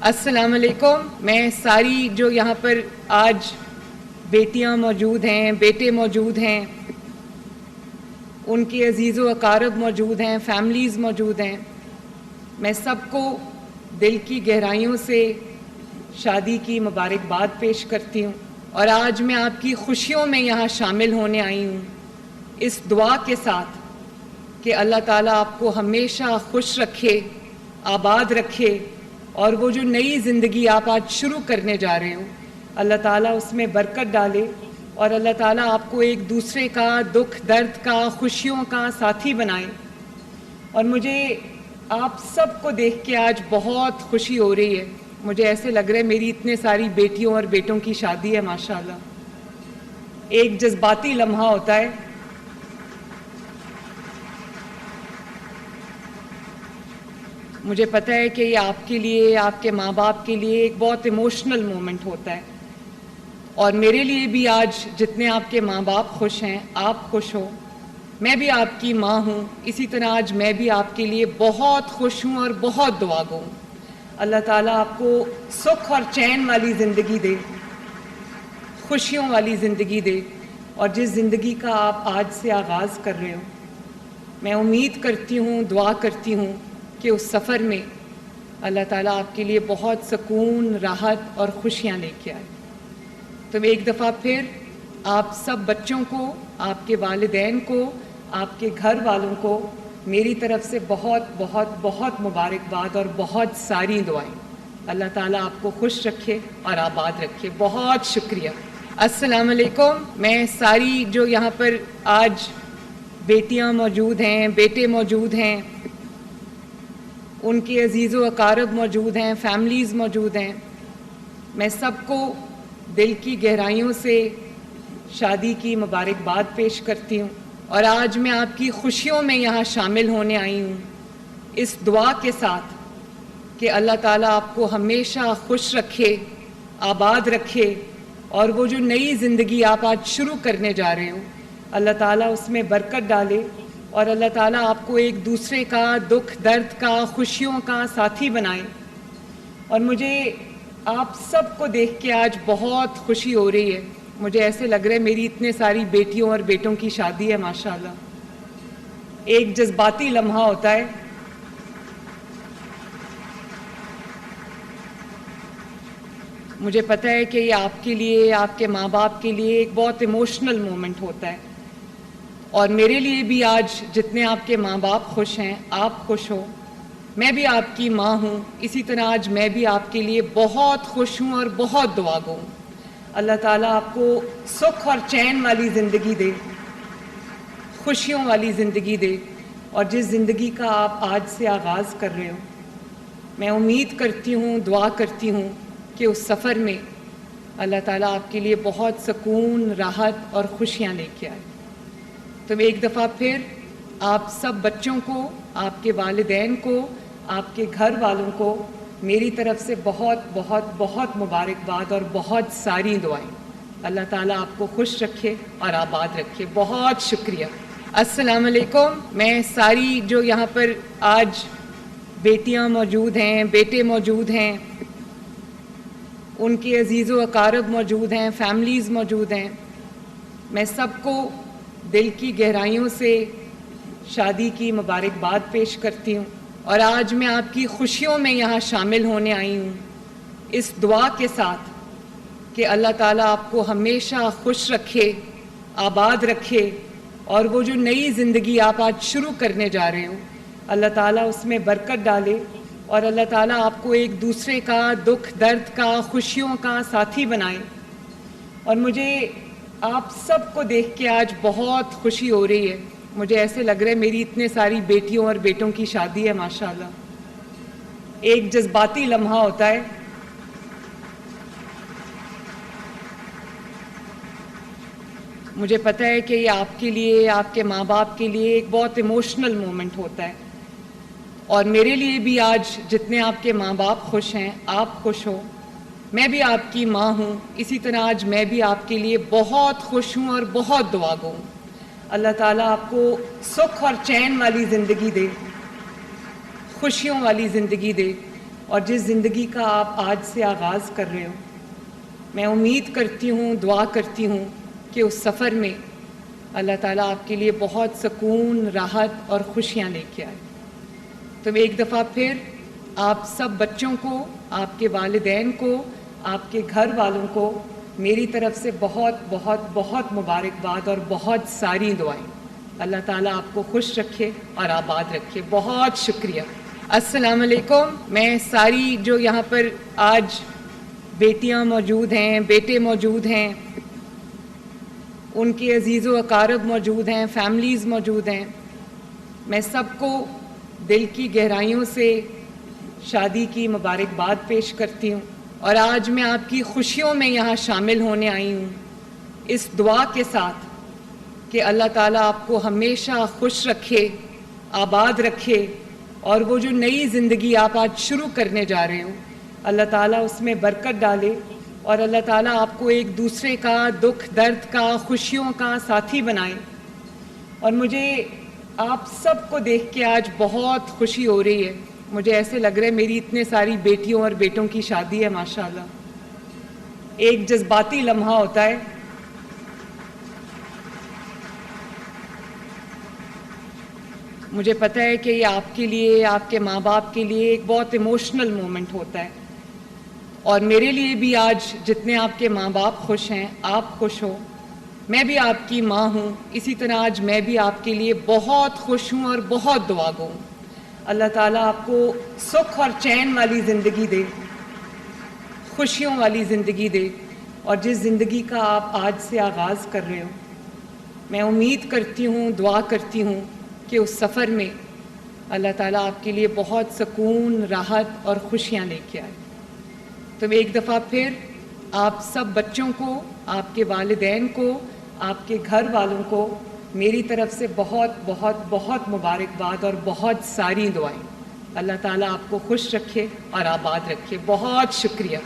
السلام علیکم. میں ساری جو یہاں پر آج بیٹیاں موجود ہیں، بیٹے موجود ہیں، ان کے عزیز و اقارب موجود ہیں، فیملیز موجود ہیں، میں سب کو دل کی گہرائیوں سے شادی کی مبارکباد پیش کرتی ہوں. اور آج میں آپ کی خوشیوں میں یہاں شامل ہونے آئی ہوں اس دعا کے ساتھ کہ اللہ تعالیٰ آپ کو ہمیشہ خوش رکھے، آباد رکھے، اور وہ جو نئی زندگی آپ آج شروع کرنے جا رہے ہو اللہ تعالیٰ اس میں برکت ڈالے، اور اللہ تعالیٰ آپ کو ایک دوسرے کا دکھ درد کا، خوشیوں کا ساتھی بنائے. اور مجھے آپ سب کو دیکھ کے آج بہت خوشی ہو رہی ہے. مجھے ایسے لگ رہا ہے میری اتنے ساری بیٹیوں اور بیٹوں کی شادی ہے ماشاءاللہ. ایک جذباتی لمحہ ہوتا ہے. مجھے پتہ ہے کہ یہ آپ کے لیے، آپ کے ماں باپ کے لیے ایک بہت ایموشنل مومنٹ ہوتا ہے، اور میرے لیے بھی آج جتنے آپ کے ماں باپ خوش ہیں، آپ خوش ہو. میں بھی آپ کی ماں ہوں، اسی طرح آج میں بھی آپ کے لیے بہت خوش ہوں اور بہت دعا گو ہوں. اللہ تعالیٰ آپ کو سکھ اور چین والی زندگی دے، خوشیوں والی زندگی دے، اور جس زندگی کا آپ آج سے آغاز کر رہے ہو میں امید کرتی ہوں، دعا کرتی ہوں کہ اس سفر میں اللہ تعالیٰ آپ کے لیے بہت سکون، راحت اور خوشیاں لے کے آئے. تو ایک دفعہ پھر آپ سب بچوں کو، آپ کے والدین کو، آپ کے گھر والوں کو میری طرف سے بہت بہت بہت مبارکباد اور بہت ساری دعائیں. اللہ تعالیٰ آپ کو خوش رکھے اور آباد رکھے. بہت شکریہ. السلام علیکم. میں ساری جو یہاں پر آج بیٹیاں موجود ہیں، بیٹے موجود ہیں، ان کے عزیز و اقارب موجود ہیں، فیملیز موجود ہیں، میں سب کو دل کی گہرائیوں سے شادی کی مبارکباد پیش کرتی ہوں. اور آج میں آپ کی خوشیوں میں یہاں شامل ہونے آئی ہوں اس دعا کے ساتھ کہ اللہ تعالیٰ آپ کو ہمیشہ خوش رکھے، آباد رکھے، اور وہ جو نئی زندگی آپ آج شروع کرنے جا رہے ہو اللہ تعالیٰ اس میں برکت ڈالے، اور اللہ تعالیٰ آپ کو ایک دوسرے کا دکھ درد کا، خوشیوں کا ساتھی بنائے. اور مجھے آپ سب کو دیکھ کے آج بہت خوشی ہو رہی ہے. مجھے ایسے لگ رہا ہے میری اتنے ساری بیٹیوں اور بیٹوں کی شادی ہے ماشاءاللہ. ایک جذباتی لمحہ ہوتا ہے. مجھے پتہ ہے کہ یہ آپ کے لیے، آپ کے ماں باپ کے لیے ایک بہت ایموشنل مومنٹ ہوتا ہے، اور میرے لیے بھی آج جتنے آپ کے ماں باپ خوش ہیں، آپ خوش ہو. میں بھی آپ کی ماں ہوں، اسی طرح آج میں بھی آپ کے لیے بہت خوش ہوں اور بہت دعا گو ہوں. اللہ تعالیٰ آپ کو سکھ اور چین والی زندگی دے، خوشیوں والی زندگی دے، اور جس زندگی کا آپ آج سے آغاز کر رہے ہو میں امید کرتی ہوں، دعا کرتی ہوں کہ اس سفر میں اللہ تعالیٰ آپ کے لیے بہت سکون، راحت اور خوشیاں لے کے آئے. تو ایک دفعہ پھر آپ سب بچوں کو، آپ کے والدین کو، آپ کے گھر والوں کو میری طرف سے بہت بہت بہت مبارکباد اور بہت ساری دعائیں. اللہ تعالیٰ آپ کو خوش رکھے اور آباد رکھے. بہت شکریہ. السلام علیکم. میں ساری جو یہاں پر آج بیٹیاں موجود ہیں، بیٹے موجود ہیں، ان کے عزیز و اقارب موجود ہیں، فیملیز موجود ہیں، میں سب کو دل کی گہرائیوں سے شادی کی مبارکباد پیش کرتی ہوں. اور آج میں آپ کی خوشیوں میں یہاں شامل ہونے آئی ہوں اس دعا کے ساتھ کہ اللہ تعالیٰ آپ کو ہمیشہ خوش رکھے، آباد رکھے، اور وہ جو نئی زندگی آپ آج شروع کرنے جا رہے ہو اللہ تعالیٰ اس میں برکت ڈالے، اور اللہ تعالیٰ آپ کو ایک دوسرے کا دکھ درد کا، خوشیوں کا ساتھی بنائے. اور مجھے آپ سب کو دیکھ کے آج بہت خوشی ہو رہی ہے. مجھے ایسے لگ رہا ہے میری اتنے ساری بیٹیوں اور بیٹوں کی شادی ہے ماشاءاللہ. ایک جذباتی لمحہ ہوتا ہے. مجھے پتہ ہے کہ یہ آپ کے لیے، آپ کے ماں باپ کے لیے ایک بہت ایموشنل مومنٹ ہوتا ہے، اور میرے لیے بھی آج جتنے آپ کے ماں باپ خوش ہیں، آپ خوش ہو. میں بھی آپ کی ماں ہوں، اسی طرح آج میں بھی آپ کے لیے بہت خوش ہوں اور بہت دعا گو ہوں. اللہ تعالیٰ آپ کو سکھ اور چین والی زندگی دے، خوشیوں والی زندگی دے، اور جس زندگی کا آپ آج سے آغاز کر رہے ہو، میں امید کرتی ہوں، دعا کرتی ہوں کہ اس سفر میں اللہ تعالیٰ آپ کے لیے بہت سکون، راحت اور خوشیاں لے کے آئے۔ تو میں ایک دفعہ پھر آپ سب بچوں کو، آپ کے والدین کو، آپ کے گھر والوں کو میری طرف سے بہت بہت بہت مبارکباد اور بہت ساری دعائیں۔ اللہ تعالیٰ آپ کو خوش رکھے اور آباد رکھے۔ بہت شکریہ۔ السلام علیکم۔ میں ساری جو یہاں پر آج بیٹیاں موجود ہیں، بیٹے موجود ہیں، ان کے عزیز و اقارب موجود ہیں، فیملیز موجود ہیں، میں سب کو دل کی گہرائیوں سے شادی کی مبارکباد پیش کرتی ہوں، اور آج میں آپ کی خوشیوں میں یہاں شامل ہونے آئی ہوں اس دعا کے ساتھ کہ اللہ تعالیٰ آپ کو ہمیشہ خوش رکھے، آباد رکھے، اور وہ جو نئی زندگی آپ آج شروع کرنے جا رہے ہو اللہ تعالیٰ اس میں برکت ڈالے، اور اللہ تعالیٰ آپ کو ایک دوسرے کا دکھ درد کا، خوشیوں کا ساتھی بنائے۔ اور مجھے آپ سب کو دیکھ کے آج بہت خوشی ہو رہی ہے۔ مجھے ایسے لگ رہا ہے میری اتنے ساری بیٹیوں اور بیٹوں کی شادی ہے، ماشاءاللہ۔ ایک جذباتی لمحہ ہوتا ہے۔ مجھے پتہ ہے کہ یہ آپ کے لیے، آپ کے ماں باپ کے لیے ایک بہت ایموشنل مومنٹ ہوتا ہے، اور میرے لیے بھی آج جتنے آپ کے ماں باپ خوش ہیں، آپ خوش ہو، میں بھی آپ کی ماں ہوں، اسی طرح آج میں بھی آپ کے لیے بہت خوش ہوں اور بہت دعا گو ہوں۔ اللہ تعالیٰ آپ کو سکھ اور چین والی زندگی دے، خوشیوں والی زندگی دے، اور جس زندگی کا آپ آج سے آغاز کر رہے ہو، میں امید کرتی ہوں، دعا کرتی ہوں کہ اس سفر میں اللہ تعالیٰ آپ کے لیے بہت سکون، راحت اور خوشیاں لے کے آئے۔ تو میں ایک دفعہ پھر آپ سب بچوں کو، آپ کے والدین کو، آپ کے گھر والوں کو میری طرف سے بہت بہت بہت مبارکباد اور بہت ساری دعائیں۔ اللہ تعالیٰ آپ کو خوش رکھے اور آباد رکھے۔ بہت شکریہ۔